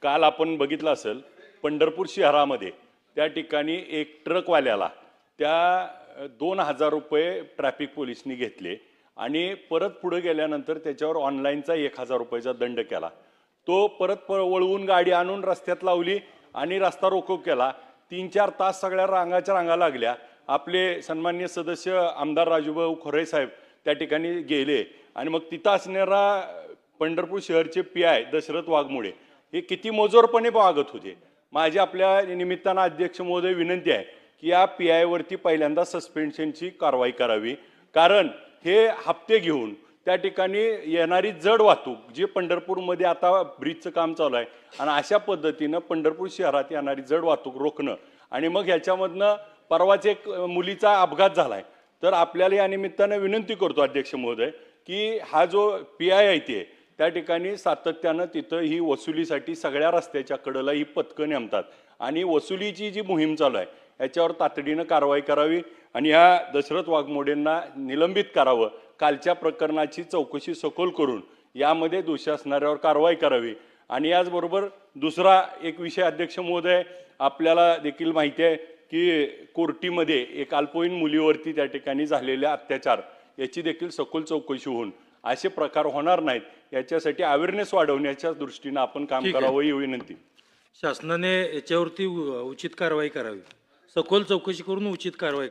काल आपण बघितलं असेल पंढरपूर शहरामध्ये त्या ठिकाणी एक ट्रकवाल्याला त्या 2,000 रुपये ट्रॅफिक पोलिसनी घेतले आणि परत पुढे गेल्यानंतर त्याच्यावर ऑनलाईनचा 1,000 रुपयाचा दंड केला। तो परत वळवून गाडी आणून रस्त्यात लावली आणि रस्ता रोको केला। 3-4 तास सगळ्या रांगाच्या रांगा लागल्या। आपले सन्माननीय सदस्य आमदार राजूभाऊ खोरे साहेब त्या ठिकाणी गेले आणि मग तिथं असणारा पंढरपूर शहरचे पीआय दशरथ वाघमोडे हे किती मोजोरपणे वागत होते। माझी आपल्या निमित्तानं अध्यक्ष महोदय विनंती आहे की या पीआय वरती पहिल्यांदा सस्पेन्शनची कारवाई करावी, कारण हे हप्ते घेऊन त्या ठिकाणी येणारी जड वाहतूक जे पंढरपूरमध्ये आता ब्रिजचं काम चालू आहे आणि अशा पद्धतीनं पंढरपूर शहरात येणारी जड वाहतूक रोखणं आणि मग ह्याच्यामधनं परवाच एक मुलीचा अपघात झालाय। तर आपल्याला या निमित्तानं विनंती करतो अध्यक्ष महोदय की हा जो पीआय आहे ते त्या ठिकाणी सातत्यानं तिथं ही वसुलीसाठी सगळ्या रस्त्याच्या कडेला ही पथकं नेमतात आणि वसुलीची जी मोहीम चालू आहे याच्यावर तातडीनं कारवाई करावी आणि ह्या दशरथ वाघमोडेंना निलंबित करावं। कालच्या प्रकरणाची चौकशी सखोल करून यामध्ये दोषी असणाऱ्यावर कारवाई करावी। आणि याचबरोबर दुसरा एक विषय अध्यक्ष महोदय, आपल्याला देखील माहिती आहे की कोर्टीमध्ये एक अल्पवयीन मुलीवरती त्या ठिकाणी झालेल्या अत्याचार याची देखील सखोल चौकशी होऊन असे प्रकार होणार नाहीत याच्यासाठी अवेअरनेस वाढवण्याच्या दृष्टीने आपण काम करावं ही विनंती। शासनाने याच्यावरती उचित कारवाई करावी, सखोल चौकशी करून उचित कारवाई